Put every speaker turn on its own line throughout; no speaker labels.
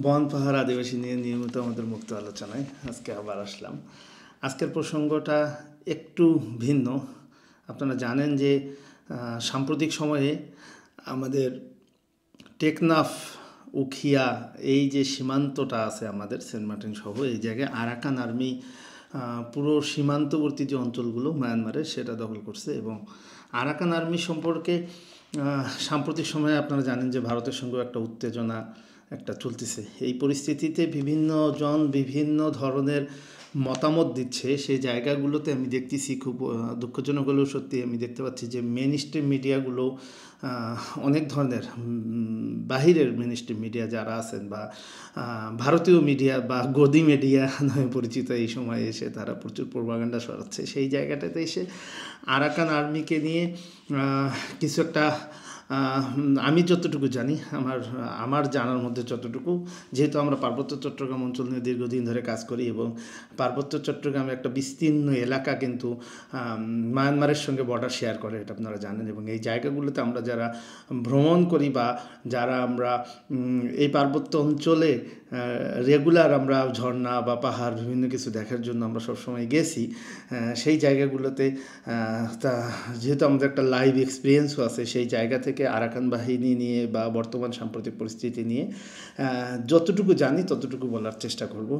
বন পাহাড় আদিবাসী নিয়ে নিয়মিত আমাদের মুক্ত আলোচনায় আজকে আবার আসলাম। আজকের প্রসঙ্গটা একটু ভিন্ন। আপনারা জানেন যে সাম্প্রতিক সময়ে আমাদের টেকনাফ, উখিয়া এই যে সীমান্তটা আছে আমাদের সেন্ট মার্টিন সহ এই জায়গায় আরাকান আর্মি পুরো সীমান্তবর্তী যে অঞ্চলগুলো মায়ানমারের সেটা দখল করছে। এবং আরাকান আর্মি সম্পর্কে সাম্প্রতিক সময়ে আপনারা জানেন যে ভারতের সঙ্গেও একটা উত্তেজনা একটা চলতেছে। এই পরিস্থিতিতে বিভিন্ন জন বিভিন্ন ধরনের মতামত দিচ্ছে। সেই জায়গাগুলোতে আমি দেখতেছি, খুব দুঃখজনক হলেও সত্যি আমি দেখতে পাচ্ছি যে মেন স্ট্রিম মিডিয়াগুলো অনেক ধরনের বাহিরের মেন স্ট্রিম মিডিয়া যারা আছেন বা ভারতীয় মিডিয়া বা গদি মিডিয়া নামে পরিচিত এই সময় এসে তারা প্রচুর প্রোপাগান্ডা ছড়াচ্ছে। সেই জায়গাটাতে এসে আরাকান আর্মিকে নিয়ে কিছু একটা আমি যতটুকু জানি, আমার জানার মধ্যে যতটুকু, যেহেতু আমরা পার্বত্য চট্টগ্রাম অঞ্চল নিয়ে দীর্ঘদিন ধরে কাজ করি এবং পার্বত্য চট্টগ্রামে একটা বিস্তীর্ণ এলাকা কিন্তু মায়ানমারের সঙ্গে বর্ডার শেয়ার করে, এটা আপনারা জানেন। এবং এই জায়গাগুলোতে আমরা যারা ভ্রমণ করি বা যারা আমরা এই পার্বত্য অঞ্চলে রেগুলার আমরা ঝর্ণা বা পাহাড় বিভিন্ন কিছু দেখার জন্য আমরা সবসময় গেছি, সেই জায়গাগুলোতে তা যেহেতু আমাদের একটা লাইভ এক্সপিরিয়েন্সও আছে, সেই জায়গা থেকে আরাকান বাহিনী নিয়ে বা বর্তমান সাম্প্রতিক পরিস্থিতি নিয়ে যতটুকু জানি ততটুকু বলার চেষ্টা করব,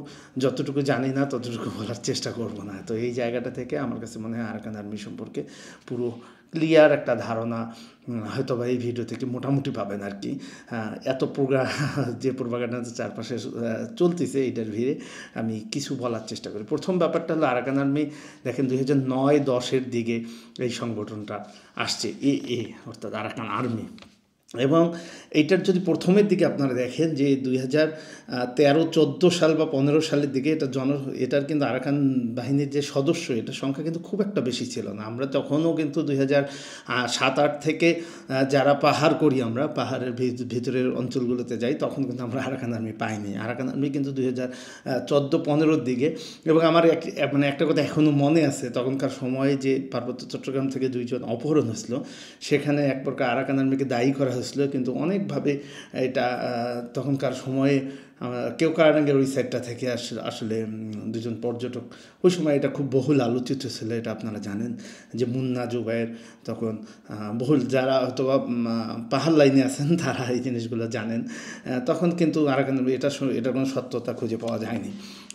যতটুকু জানি না ততটুকু বলার চেষ্টা করব না। তো এই জায়গাটা থেকে আমার কাছে মনে হয় আরাকান আর্মি সম্পর্কে পুরো ক্লিয়ার একটা ধারণা হয়তো বা এই ভিডিও থেকে মোটামুটি পাবেন আর কি। এত যে প্রোপাগান্ডা চারপাশে চলতেছে এইটার ভিড়ে আমি কিছু বলার চেষ্টা করি। প্রথম ব্যাপারটা হলো আরাকান আর্মি দেখেন 2009-10 দিকে এই সংগঠনটা আসছে, অর্থাৎ আরাকান আর্মি। এবং এইটার যদি প্রথমের দিকে আপনারা দেখেন যে 2013-14 সাল বা 15 সালের দিকে এটার কিন্তু আরাকান বাহিনীর যে সদস্য এটার সংখ্যা কিন্তু খুব একটা বেশি ছিল না। আমরা তখনও কিন্তু 2007-8 থেকে যারা পাহাড় করি, আমরা পাহাড়ের ভিতরের অঞ্চলগুলোতে যাই, তখন কিন্তু আমরা আরাকান আর্মি পাইনি। আরাকান আর্মি কিন্তু 2014-15 দিকে। এবং আমার একটা কথা এখনও মনে আছে, তখনকার সময়ে যে পার্বত্য চট্টগ্রাম থেকে 2 জন অপহরণ হয়েছিল, সেখানে এক প্রকার আরাকান আর্মিকে দায়ী করা হয়েছিল, কিন্তু অনেকভাবে এটা তখনকার সময়ে কেউ কারাঙ্গের ওই সাইডটা থেকে আসলে 2 জন পর্যটক, ওই সময় এটা খুব বহুল আলোচিত ছিল, এটা আপনারা জানেন যে মুন্না জুবাইর তখন বহুল, যারা হয়তো পাহাড় লাইনে আছেন তারা এই জিনিসগুলো জানেন। তখন কিন্তু আরাকান এটা কোনো সত্যতা খুঁজে পাওয়া যায়নি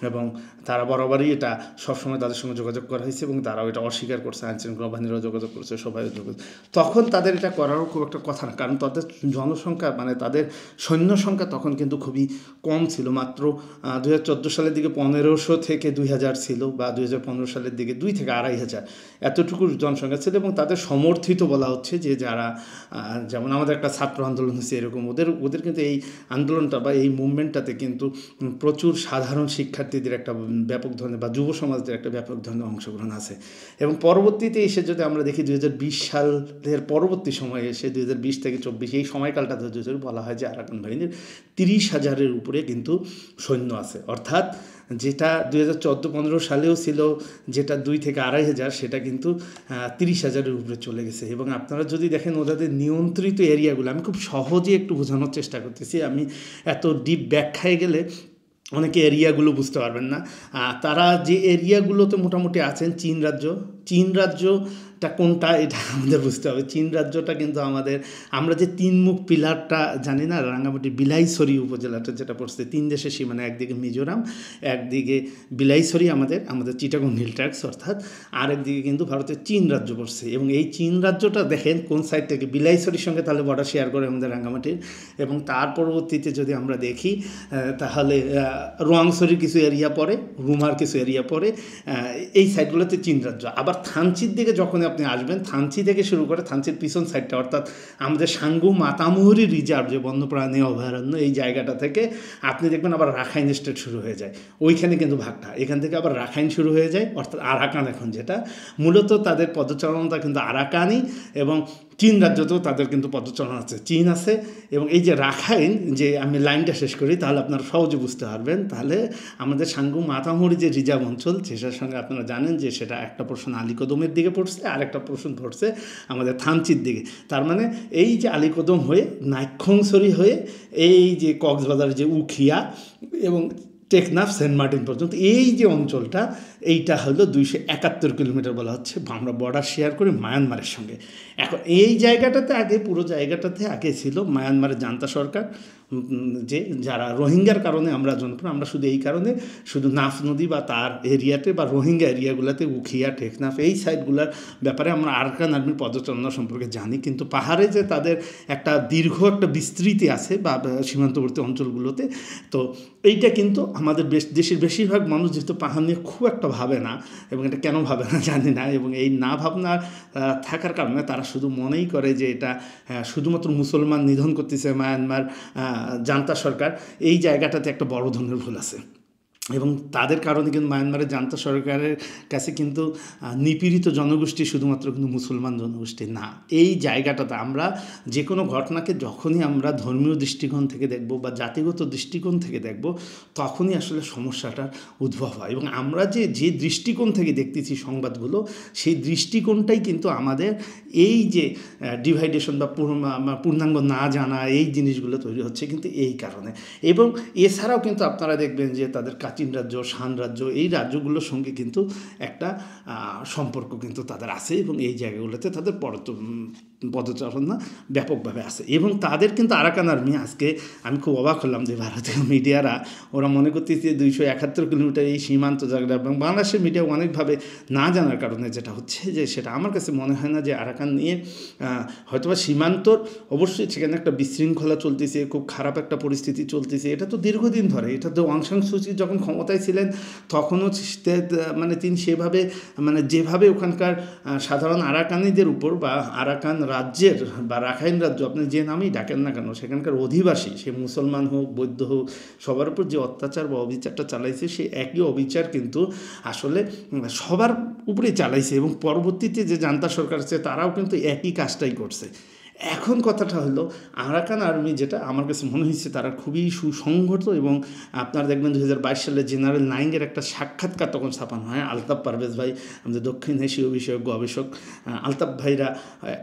এবং তারা বরাবরই এটা সবসময় তাদের সঙ্গে যোগাযোগ করা হয়েছে এবং তারাও এটা অস্বীকার করছে, আইনশৃঙ্খলা বাহিনীরাও যোগাযোগ করছে, সবাই যোগাযোগ। তখন তাদের এটা করারও খুব একটা কথা না, কারণ তাদের জনসংখ্যা মানে তাদের সৈন্য সংখ্যা তখন কিন্তু খুবই কম ছিল, মাত্র 2014 সালের দিকে 1500 থেকে 2000 ছিল, বা 2015 সালের দিকে 2 থেকে 2500 এতটুকু জনসংখ্যা ছিল। এবং তাদের সমর্থিত বলা হচ্ছে যে যারা, যেমন আমাদের একটা ছাত্র আন্দোলন হচ্ছে এরকম, ওদের কিন্তু এই আন্দোলনটা বা এই মুভমেন্টটাতে কিন্তু প্রচুর সাধারণ শিক্ষার্থীদের একটা ব্যাপক ধরনের বা যুব সমাজদের একটা ব্যাপক ধরনের অংশগ্রহণ আছে। এবং পরবর্তীতে এসে যদি আমরা দেখি 2020 সালের পরবর্তী সময়ে এসে 2020 থেকে 24 এই সময়কালটা যদি বলা হয় যে আরাকান বাহিনীর 30,000-এর উপরে কিন্তু সৈন্য আছে, অর্থাৎ যেটা 2014-15 সালেও ছিল যেটা 2 থেকে 2500, সেটা কিন্তু 30,000-এর উপরে চলে গেছে। এবং আপনারা যদি দেখেন ওদের নিয়ন্ত্রিত এরিয়াগুলো, আমি খুব সহজে একটু বোঝানোর চেষ্টা করতেছি, আমি এত ডিপ ব্যাখ্যায় গেলে অনেকে এরিয়াগুলো বুঝতে পারবেন না। তারা যে এরিয়াগুলোতে মোটামুটি আছেন, চীন রাজ্যটা কোনটা এটা আমাদের বুঝতে হবে। চীন রাজ্যটা কিন্তু আমরা যে 3 মুখ পিলারটা জানি না, রাঙ্গামাটি বিলাইছড়ি উপজেলাটা যেটা পড়ছে 3 দেশের সীমানা, একদিকে মিজোরাম, একদিকে বিলাইছড়ি আমাদের চিটাগং হিল ট্র্যাক্টস, অর্থাৎ আরেকদিকে কিন্তু ভারতের চীন রাজ্য পড়ছে। এবং এই চীন রাজ্যটা দেখেন কোন সাইড থেকে, বিলাইছড়ির সঙ্গে তাহলে বর্ডার শেয়ার করে আমাদের রাঙ্গামাটির। এবং তার পরবর্তীতে যদি আমরা দেখি তাহলে রোয়াংছড়ির কিছু এরিয়া পড়ে, রুমার কিছু এরিয়া পড়ে, এই সাইডগুলোতে চীন রাজ্য। আবার থানচির দিকে যখন আপনি আসবেন, থানচি থেকে শুরু করে থানচির পিছন সাইডটা, অর্থাৎ আমাদের সাঙ্গু মাতামুহুরি রিজার্ভ যে বন্যপ্রাণী অভয়ারণ্য, এই জায়গাটা থেকে আপনি দেখবেন আবার রাখাইন স্টেট শুরু হয়ে যায়। ওইখানে কিন্তু ভাগটা, এখান থেকে আবার রাখাইন শুরু হয়ে যায়, অর্থাৎ আরাকান এখন যেটা মূলত তাদের পদচারণতা কিন্তু আরাকানই। এবং চীন রাজ্যতেও তাদের কিন্তু পদচারণ আছে, চীন আছে। এবং এই যে রাখাইন, যে আমি লাইনটা শেষ করি তাহলে আপনারা সহজে বুঝতে পারবেন। তাহলে আমাদের সাঙ্গু মাতামুহুরি যে রিজার্ভ অঞ্চল, সেটার সঙ্গে আপনারা জানেন যে সেটা একটা পোর্শন আলীকদমের দিকে পড়ছে, আর একটা পোর্শন পড়ছে আমাদের থানচির দিকে। তার মানে এই যে আলীকদম হয়ে নাইক্ষংছড়ি হয়ে এই যে কক্সবাজার যে উখিয়া এবং টেকনাফ সেন্ট মার্টিন পর্যন্ত এই যে অঞ্চলটা, এইটা হলো 271 কিলোমিটার বলা হচ্ছে। আমরা বর্ডার শেয়ার করি মায়ানমারের সঙ্গে। এখন এই জায়গাটাতে আগে, পুরো জায়গাটাতে আগে ছিল মায়ানমারের জান্তা সরকার, যে যারা রোহিঙ্গার কারণে আমরা জনপ্রিয়, আমরা শুধু এই কারণে শুধু নাফ নদী বা তার এরিয়াতে বা রোহিঙ্গা এরিয়াগুলোতে উখিয়া টেকনাফ এই সাইডগুলোর ব্যাপারে আমরা আরাকান আর্মির পদচারণা সম্পর্কে জানি। কিন্তু পাহাড়ে যে তাদের একটা দীর্ঘ একটা বিস্তৃতি আছে বা সীমান্তবর্তী অঞ্চলগুলোতে, তো এইটা কিন্তু আমাদের দেশের বেশিরভাগ মানুষ যেহেতু পাহাড় নিয়ে খুব একটা ভাবে না, এবং এটা কেন ভাবে না জানি না, এবং এই না ভাবনা থাকার কারণে তারা শুধু মনেই করে যে এটা শুধুমাত্র মুসলমান নিধন করতেছে মায়ানমার জান্তা সরকার। এই জায়গাটাতে একটা বড় ধরনের ভুল আছে, এবং তাদের কারণে কিন্তু মায়ানমারের জান্তা সরকারের কাছে কিন্তু নিপীড়িত জনগোষ্ঠী শুধুমাত্র কিন্তু মুসলমান জনগোষ্ঠী না। এই জায়গাটাতে আমরা যে কোনো ঘটনাকে যখনই আমরা ধর্মীয় দৃষ্টিকোণ থেকে দেখব বা জাতিগত দৃষ্টিকোণ থেকে দেখব, তখনই আসলে সমস্যাটার উদ্ভব হয়। এবং আমরা যে দৃষ্টিকোণ থেকে দেখতেছি সংবাদগুলো, সেই দৃষ্টিকোণটাই কিন্তু আমাদের এই যে ডিভাইডেশন বা পূর্ণাঙ্গ না জানা এই জিনিসগুলো তৈরি হচ্ছে কিন্তু এই কারণে। এবং এছাড়াও কিন্তু আপনারা দেখবেন যে তাদের কাচিন রাজ্য, শান রাজ্য, এই রাজ্যগুলোর সঙ্গে কিন্তু একটা সম্পর্ক কিন্তু তাদের আছে, এবং এই জায়গাগুলোতে তাদের পদচারণা ব্যাপকভাবে আছে। এবং তাদের কিন্তু আরাকান আর্মি, আজকে আমি খুব অবাক হলাম যে ভারতীয় মিডিয়ারা ওরা মনে করতেছে 271 কিলোমিটার এই সীমান্ত জায়গাটা, এবং বাংলাদেশের মিডিয়া অনেকভাবে না জানার কারণে যেটা হচ্ছে যে সেটা আমার কাছে মনে হয় না যে আরাকান নিয়ে হয়তোবা সীমান্তর অবশ্যই সেখানে একটা বিশৃঙ্খলা চলতেছে, খুব খারাপ একটা পরিস্থিতি চলতেছে, এটা তো দীর্ঘদিন ধরে। এটা তো অং সান সু চি যখন ক্ষমতায় ছিলেন তখনও মানে তিনি সেভাবে মানে যেভাবে ওখানকার সাধারণ আরাকানিদের উপর বা আরাকান রাজ্যের বা রাখাইন রাজ্য আপনি যে নামেই ডাকেন না কেন, সেখানকার অধিবাসী, সে মুসলমান হোক বৌদ্ধ হোক, সবার উপর যে অত্যাচার বা অবিচারটা চালাইছে, সেই একই অবিচার কিন্তু আসলে সবার উপরেই চালাইছে। এবং পরবর্তীতে যে জান্তা সরকার আছে তারাও কিন্তু একই কাজটাই করছে। এখন কথাটা হলো আরাকান আর্মি, যেটা আমার কাছে মনে হয়েছে তারা খুবই সুসংগত। এবং আপনারা দেখবেন 2022 সালে জেনারেল নাইংয়ের একটা সাক্ষাৎকার তখন ছাপানো হয়। আলতাফ পারভেজ ভাই, আমাদের দক্ষিণ এশীয় বিষয়ক গবেষক আলতাফ ভাইরা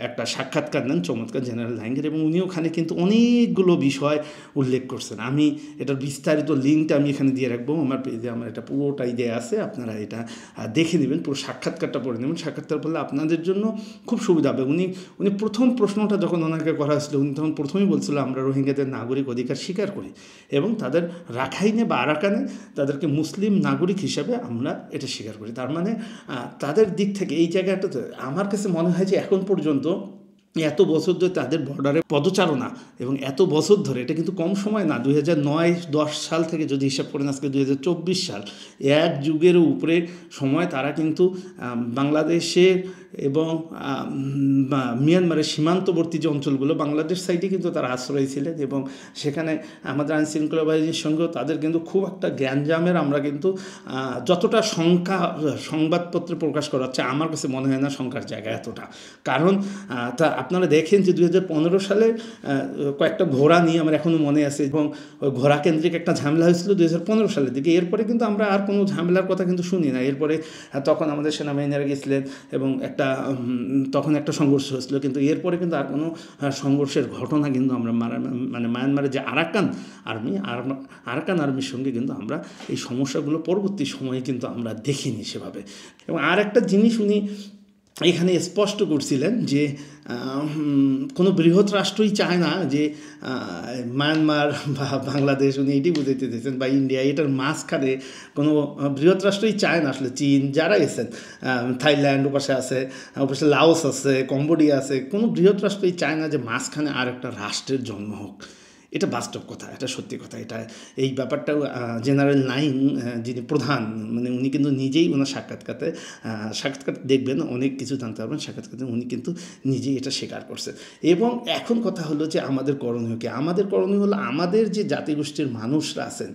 একটা সাক্ষাৎকার নেন চমৎকার জেনারেল নাইংয়ের, এবং উনি ওখানে কিন্তু অনেকগুলো বিষয় উল্লেখ করছেন। আমি এটার বিস্তারিত লিঙ্কটা আমি এখানে দিয়ে রাখবো আমার পেজে, আমার এটা পুরোটাই দেওয়া আছে, আপনারা এটা দেখে নেবেন, পুরো সাক্ষাৎকারটা পড়ে নেবেন। সাক্ষাৎকার পড়লে আপনাদের জন্য খুব সুবিধা হবে। উনি প্রথম প্রশ্নটা যখন ওনাকে করা হয়েছিল, উনি তখন প্রথমেই বলছিল আমরা রোহিঙ্গাদের নাগরিক অধিকার স্বীকার করি, এবং তাদের রাখাইনে বা আরাকানে তাদেরকে মুসলিম নাগরিক হিসাবে আমরা এটা স্বীকার করি। তার মানে তাদের দিক থেকে এই জায়গাটাতে আমার কাছে মনে হয় যে এখন পর্যন্ত এত বছর ধরে তাদের বর্ডারে পদচারণা, এবং এত বছর ধরে, এটা কিন্তু কম সময় না, 2009-10 সাল থেকে যদি হিসাব করেন আজকে 2024 সাল, এক যুগেরও উপরে সময় তারা কিন্তু বাংলাদেশের এবং মিয়ানমারের সীমান্তবর্তী যে অঞ্চলগুলো, বাংলাদেশ সাইডে কিন্তু তারা আশ্রয় ছিলেন, এবং সেখানে আমাদের আইনশৃঙ্খলা বাহিনীর সঙ্গেও তাদের কিন্তু খুব একটা গ্যাঞ্জামের আমরা কিন্তু যতটা সংবাদপত্রে প্রকাশ করা হচ্ছে, আমার কাছে মনে হয় না সংখ্যার জায়গা এতটা। কারণ তা আপনারা দেখেন যে 2015 সালে কয়েকটা ঘোড়া নিয়ে আমার এখনও মনে আছে, এবং ওই ঘোড়া কেন্দ্রিক একটা ঝামেলা হয়েছিল 2015 সালের দিকে। এরপরে কিন্তু আমরা আর কোনো ঝামেলার কথা কিন্তু শুনি না। এরপরে তখন আমাদের সেনাবাহিনীরা গেছিলেন এবং তখন একটা সংঘর্ষ হয়েছিল, কিন্তু এরপরে কিন্তু আর কোনো সংঘর্ষের ঘটনা কিন্তু আমরা মানে মায়ানমারের যে আরাকান আর্মির সঙ্গে কিন্তু আমরা এই সমস্যাগুলো পরবর্তী সময়ে কিন্তু আমরা দেখিনি সেভাবে। এবং আর একটা জিনিস উনি এখানে স্পষ্ট করছিলেন যে কোনো বৃহৎ রাষ্ট্রই চায় না যে মায়ানমার বা বাংলাদেশ, উনি এটি বুঝাইতে দিয়েছেন, বা ইন্ডিয়া, এটার মাঝখানে কোনো বৃহৎ রাষ্ট্রই চায় না আসলে। চীন যারা এসেছেন, থাইল্যান্ড ওপাশে আছে, ওপাশে লাওস আছে, কম্বোডিয়া আছে, কোনো বৃহৎ রাষ্ট্রই চায় না যে মাঝখানে আর একটা রাষ্ট্রের জন্ম হোক। এটা বাস্তব কথা, এটা সত্যি কথা। এটা এই ব্যাপারটাও জেনারেল নাইং যিনি প্রধান, মানে উনি কিন্তু নিজেই ওনার সাক্ষাৎকার দেখবেন, অনেক কিছু জানতে পারবেন সাক্ষাৎকারে, উনি কিন্তু নিজেই এটা স্বীকার করছে। এবং এখন কথা হলো যে আমাদের করণীয় কি? আমাদের করণীয় হলো আমাদের যে জাতিগোষ্ঠীর মানুষরা আছেন,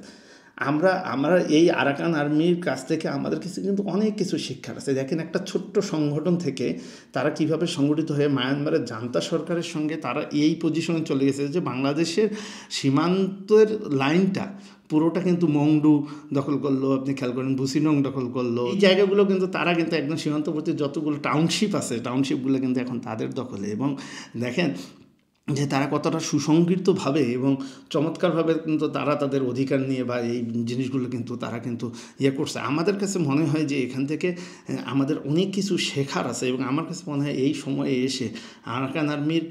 আমরা এই আরাকান আর্মির কাছ থেকে আমাদের কাছে কিন্তু অনেক কিছু শিক্ষার আছে। দেখেন একটা ছোট্ট সংগঠন থেকে তারা কিভাবে সংগঠিত হয়ে মায়ানমারের জান্তা সরকারের সঙ্গে তারা এই পজিশনে চলে গেছে যে বাংলাদেশের সীমান্তের লাইনটা পুরোটা কিন্তু মংডু দখল করলো, আপনি খেয়াল করেন বুসিনং দখল করলো। এই জায়গাগুলো কিন্তু তারা কিন্তু একদম সীমান্তবর্তী যতগুলো টাউনশিপ আছে টাউনশিপগুলো কিন্তু এখন তাদের দখলে। এবং দেখেন যে তারা কতটা সুসংগঠিতভাবে এবং চমৎকারভাবে কিন্তু তারা তাদের অধিকার নিয়ে বা এই জিনিসগুলো কিন্তু তারা কিন্তু করছে। আমাদের কাছে মনে হয় যে এখান থেকে আমাদের অনেক কিছু শেখার আছে এবং আমার কাছে মনে হয় এই সময়ে এসে আরাকান আর্মির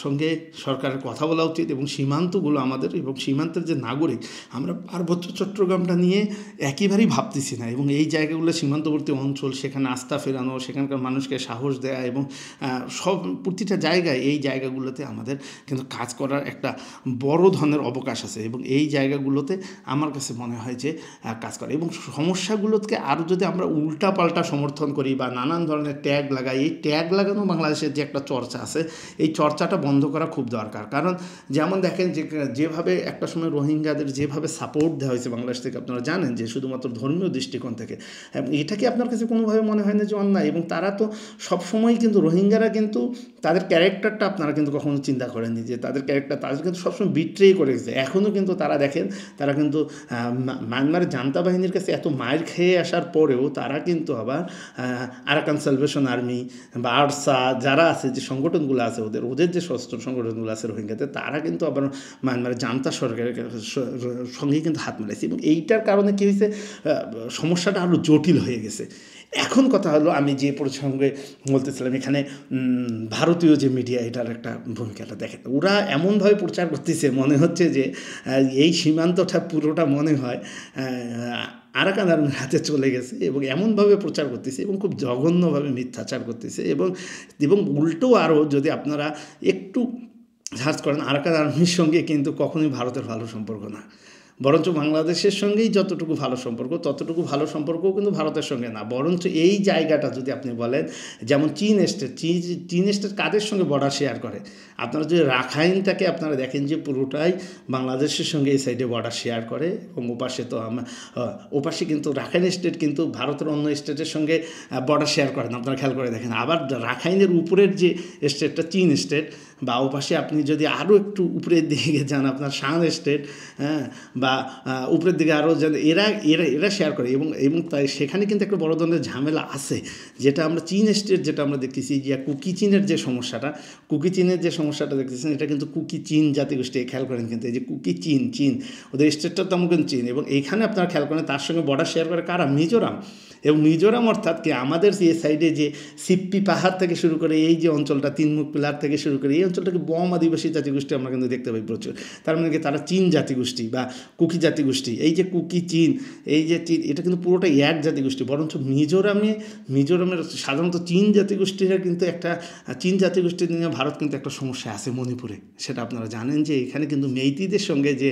সঙ্গে সরকারের কথা বলা উচিত এবং সীমান্তগুলো আমাদের এবং সীমান্তের যে নাগরিক আমরা পার্বত্য চট্টগ্রামটা নিয়ে একেবারেই ভাবতেছি না এবং এই জায়গাগুলো সীমান্তবর্তী অঞ্চল, সেখানে আস্থা ফেরানো, সেখানকার মানুষকে সাহস দেয়া এবং সব প্রতিটা জায়গায় এই জায়গাগুলোতে আমাদের কিন্তু কাজ করার একটা বড় ধরনের অবকাশ আছে এবং এই জায়গাগুলোতে আমার কাছে মনে হয় যে কাজ করে। এবং সমস্যাগুলোকে আরও যদি আমরা উল্টাপাল্টা সমর্থন করি বা নানান ধরনের ট্যাগ লাগাই, এই ট্যাগ লাগানো বাংলাদেশের যে একটা চর্চা আছে এই চর্চাটা বন্ধ করা খুব দরকার। কারণ যেমন দেখেন যেভাবে একটা সময় রোহিঙ্গাদের যেভাবে সাপোর্ট দেওয়া হয়েছে বাংলাদেশ থেকে, আপনারা জানেন যে শুধুমাত্র ধর্মীয় দৃষ্টিকোণ থেকে, এটা কি আপনার কাছে কোনোভাবে মনে হয় না যে অন্যায়? এবং তারা তো সবসময়ই কিন্তু রোহিঙ্গারা কিন্তু তাদের ক্যারেক্টারটা আপনারা কিন্তু কখনো চিন্তা করেননি যে তাদের ক্যারেক্টার তাদের কিন্তু সবসময় বিট্রেই করে গেছে। এখনও কিন্তু তারা দেখেন তারা কিন্তু মায়ানমারের জান্তা বাহিনীর কাছে এত মায়ের খেয়ে আসার পরেও তারা কিন্তু আবার আরাকান সালভেশন আর্মি বা আরসা যারা আছে যে সংগঠনগুলো আছে ওদের যে সশস্ত্র সংগঠনগুলো আছে রোহিঙ্গাতে, তারা কিন্তু আবার মায়ানমারের জান্তা সরকারের সঙ্গেই কিন্তু হাত মেলাইছে এবং এইটার কারণে কী হয়েছে, সমস্যাটা আরও জটিল হয়ে গেছে। এখন কথা হলো আমি যে প্রসঙ্গে বলতেছিলাম, এখানে ভারতীয় যে মিডিয়া এটার একটা ভূমিকাটা দেখেন, ওরা এমনভাবে প্রচার করতেছে মনে হচ্ছে যে এই সীমান্তটা পুরোটা মনে হয় আরাকান আর্মির হাতে চলে গেছে এবং এমনভাবে প্রচার করতেছে এবং খুব জঘন্যভাবে মিথ্যাচার করতেছে এবং উল্টো আরও যদি আপনারা একটু সার্চ করেন, আরাকান আর্মির সঙ্গে কিন্তু কখনোই ভারতের ভালো সম্পর্ক না, বরঞ্চ বাংলাদেশের সঙ্গেই যতটুকু ভালো সম্পর্ক ততটুকু ভালো সম্পর্কও কিন্তু ভারতের সঙ্গে না। বরঞ্চ এই জায়গাটা যদি আপনি বলেন, যেমন চীন স্টেট কাদের সঙ্গে বর্ডার শেয়ার করে, আপনারা যদি রাখাইনটাকে আপনারা দেখেন যে পুরোটাই বাংলাদেশের সঙ্গে এই সাইডে বর্ডার শেয়ার করে এবং ওপাশে কিন্তু রাখাইন স্টেট কিন্তু ভারতের অন্য স্টেটের সঙ্গে বর্ডার শেয়ার করে না, আপনারা খেয়াল করে দেখেন। আবার রাখাইনের উপরের যে স্টেটটা চীন স্টেট, বা ওপাশে আপনি যদি আরও একটু উপরের দিকে যান আপনার শান স্টেট, হ্যাঁ, বা উপরের দিকে আরও যান, এরা শেয়ার করে এবং তাই সেখানে কিন্তু একটা বড় ধরনের ঝামেলা আছে, যেটা আমরা চীন স্টেট যেটা আমরা দেখতেছি যে কুকি চীনের যে সমস্যাটা দেখতেছেন, এটা কিন্তু কুকি চীন জাতিগোষ্ঠী, খেয়াল করেন কিন্তু এই যে কুকি চীন ওদের স্টেটটা তেমন কিন্তু চীন, এবং এইখানে আপনারা খেয়াল করেন তার সঙ্গে বর্ডার শেয়ার করে কারা, মিজোরাম। এবং মিজোরাম অর্থাৎ কি আমাদের যে সাইডে যে সিপ্পি পাহাড় থেকে শুরু করে এই যে অঞ্চলটা তিনমুখ পিলার থেকে শুরু করে এই অঞ্চলটাকে বম আদিবাসী জাতিগোষ্ঠী আমরা কিন্তু দেখতে পাই প্রচুর। তার মানে কি তারা চীন জাতিগোষ্ঠী বা কুকি জাতিগোষ্ঠী, এই যে কুকি চীন, এই যে চীন, এটা কিন্তু পুরোটাই এক জাতিগোষ্ঠী। বরঞ্চ মিজোরামের সাধারণত চীন জাতিগোষ্ঠীরা কিন্তু একটা চীন জাতিগোষ্ঠী নিয়ে ভারত কিন্তু একটা সমস্যা আছে মণিপুরে, সেটা আপনারা জানেন যে এখানে কিন্তু মেইতিদের সঙ্গে যে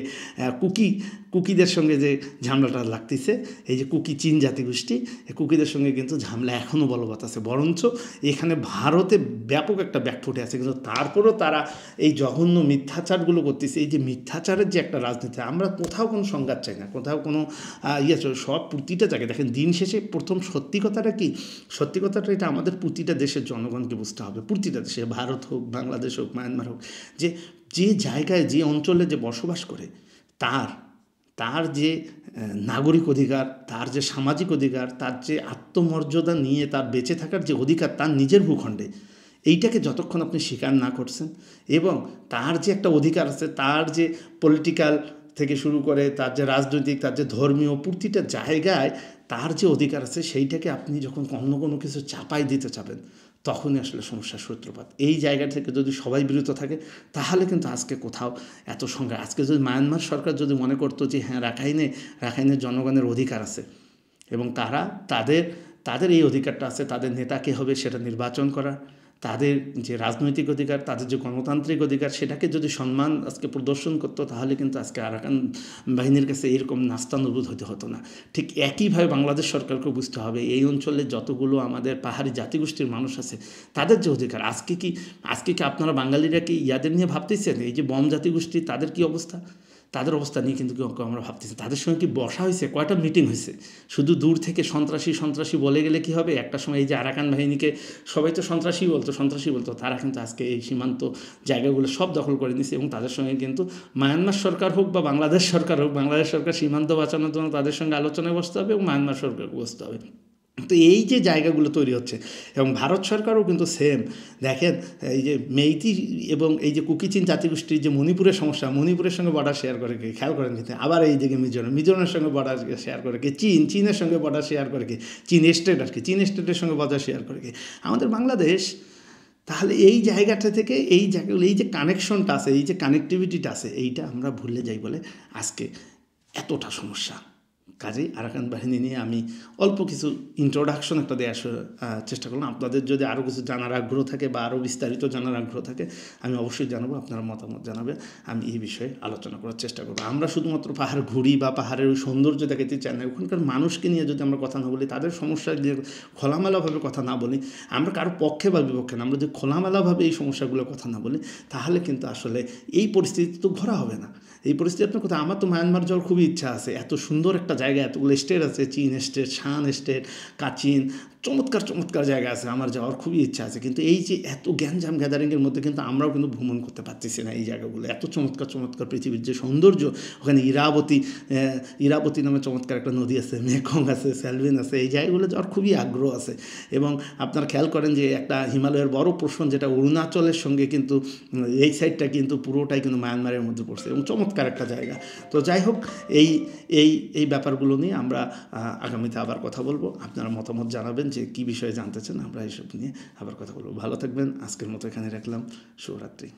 কুকিদের সঙ্গে যে ঝামেলাটা লাগতেছে, এই যে কুকি চীন জাতিগোষ্ঠী, এই কুকিদের সঙ্গে কিন্তু ঝামেলা এখনও বলবৎ আছে। বরঞ্চ এখানে ভারতে ব্যাপক একটা ব্যাকফুটে আছে, কিন্তু তারপরেও তারা এই জঘন্য মিথ্যাচারগুলো করতেছে। এই যে মিথ্যাচারের যে একটা রাজনীতি, আমরা কোথাও কোনো সংঘাত চাই না, কোথাও কোনো সব প্রতিটা জায়গায় দেখেন দিন শেষে প্রথম সত্যি কথাটা এটা আমাদের প্রতিটা দেশের জনগণকে বুঝতে হবে, প্রতিটা দেশে, ভারত হোক, বাংলাদেশ হোক, মায়ানমার হোক, যে জায়গায় যে অঞ্চলে যে বসবাস করে তার যে নাগরিক অধিকার, তার যে সামাজিক অধিকার, তার যে আত্মমর্যাদা নিয়ে তার বেঁচে থাকার যে অধিকার তার নিজের ভূখণ্ডে, এইটাকে যতক্ষণ আপনি স্বীকার না করছেন এবং তার যে একটা অধিকার আছে, তার যে পলিটিক্যাল থেকে শুরু করে তার যে রাজনৈতিক, তার যে ধর্মীয়, প্রতিটা জায়গায় তার যে অধিকার আছে, সেইটাকে আপনি যখন অন্য কোনো কিছু চাপাই দিতে চাবেন তখনই আসলে সমস্যার সূত্রপাত। এই জায়গা থেকে যদি সবাই বিরত থাকে তাহলে কিন্তু আজকে কোথাও এত সংখ্যা, আজকে যদি মায়ানমার সরকার যদি মনে করতো যে হ্যাঁ রাখাইনের জনগণের অধিকার আছে এবং তাদের এই অধিকারটা আছে, তাদের নেতা কে হবে সেটা নির্বাচন করা, তাদের যে রাজনৈতিক অধিকার, তাদের যে গণতান্ত্রিক অধিকার, সেটাকে যদি সম্মান আজকে প্রদর্শন করতো তাহলে কিন্তু আজকে আরাকান বাহিনীর কাছে এরকম নাস্তানুবোধ হতে হতো না। ঠিক একইভাবে বাংলাদেশ সরকারকে বুঝতে হবে এই অঞ্চলে যতগুলো আমাদের পাহাড়ি জাতিগোষ্ঠীর মানুষ আছে তাদের যে অধিকার, আজকে কি আপনারা বাঙালিরা কি ইয়াদের নিয়ে ভাবতেছেন? এই যে বম জাতিগোষ্ঠী তাদের কি অবস্থা? তাদের অবস্থা নিয়ে কিন্তু কেউ আমরা ভাবতেছি তাদের সঙ্গে কি বসা হয়েছে, কয়টা মিটিং হয়েছে। শুধু দূর থেকে সন্ত্রাসী সন্ত্রাসী বলে গেলে কি হবে, একটা সময় এই যে আরাকান বাহিনীকে সবাই তো সন্ত্রাসী বলতো, তারা কিন্তু আজকে এই সীমান্ত জায়গাগুলো সব দখল করে নিচ্ছে এবং তাদের সঙ্গে কিন্তু মায়ানমার সরকার হোক বা বাংলাদেশ সরকার হোক, বাংলাদেশ সরকার সীমান্ত বাঁচানোর জন্য তাদের সঙ্গে আলোচনায় বসতে হবে এবং মায়ানমার সরকারকে বসতে হবে। তো এই যে জায়গাগুলো তৈরি হচ্ছে এবং ভারত সরকারও কিন্তু সেম, দেখেন এই যে মেইতি এবং এই যে কুকিচিন জাতিগোষ্ঠীর যে মণিপুরের সমস্যা, মণিপুরের সঙ্গে বর্ডার শেয়ার করে কে, খেয়াল করেন কিন্তু আবার এই দিকে মিজোরামের সঙ্গে বর্ডার শেয়ার করে কে, চীনের সঙ্গে বর্ডার শেয়ার করে কে, চীন স্টেটের সঙ্গে বর্ডার শেয়ার করে কে, আমাদের বাংলাদেশ। তাহলে এই জায়গাটা থেকে এই জায়গাগুলো, এই যে কানেকশনটা আছে, এই যে কানেক্টিভিটিটা আছে, এইটা আমরা ভুলে যাই বলে আজকে এতটা সমস্যা। কাজেই আরাকান বাহিনী নিয়ে আমি অল্প কিছু ইন্ট্রোডাকশন একটা দেওয়ার চেষ্টা করলাম। আপনাদের যদি আরও কিছু জানার আগ্রহ থাকে বা আরও বিস্তারিত জানার আগ্রহ থাকে আমি অবশ্যই জানাবো, আপনারা মতামত জানাবেন, আমি এই বিষয়ে আলোচনা করার চেষ্টা করবো। আমরা শুধুমাত্র পাহাড় ঘুরি বা পাহাড়ের ওই সৌন্দর্য দেখাতে চাই না, ওখানকার মানুষকে নিয়ে যদি আমরা কথা না বলি, তাদের সমস্যা নিয়ে খোলামেলাভাবে কথা না বলি, আমরা কারো পক্ষে বা বিপক্ষে না, আমরা যদি খোলামেলাভাবে এই সমস্যাগুলোর কথা না বলি, তাহলে কিন্তু আসলে এই পরিস্থিতি তো ঘোরা হবে না। এই পরিস্থিতি আপনার কোথাও, আমার তো মায়ানমার যাওয়ার খুবই ইচ্ছা আছে, এত সুন্দর একটা জায়গা, এতগুলো স্টেট আছে, চীন স্টেট, শান স্টেট, কাচিন, চমৎকার জায়গা আছে, আমার যাওয়ার খুবই ইচ্ছা আছে। কিন্তু এই যে এত গ্যাঞ্জাম গ্যাদারিংয়ের মধ্যে কিন্তু আমরাও কিন্তু ভ্রমণ করতে পারতেছি না এই জায়গাগুলো। এত চমৎকার পৃথিবীর যে সৌন্দর্য, ওখানে ইরাবতী নামে চমৎকার একটা নদী আছে, মেকং আছে, স্যালভিন আছে, এই জায়গাগুলো যাওয়ার খুবই আগ্রহ আছে। এবং আপনারা খেয়াল করেন যে একটা হিমালয়ের বড় পোর্শন যেটা অরুণাচলের সঙ্গে কিন্তু এই সাইডটা কিন্তু পুরোটাই কিন্তু মায়ানমারের মধ্যে পড়ছে এবং চমৎকার একটা জায়গা। তো যাই হোক, এই ব্যাপারগুলো নিয়ে আমরা আগামীতে আবার কথা বলবো। আপনারা মতামত জানাবেন যে কী বিষয়ে জানতে চান, আমরা এইসব নিয়ে আবার কথা বলবো। ভালো থাকবেন, আজকের মতো এখানে রাখলাম। শুভরাত্রি।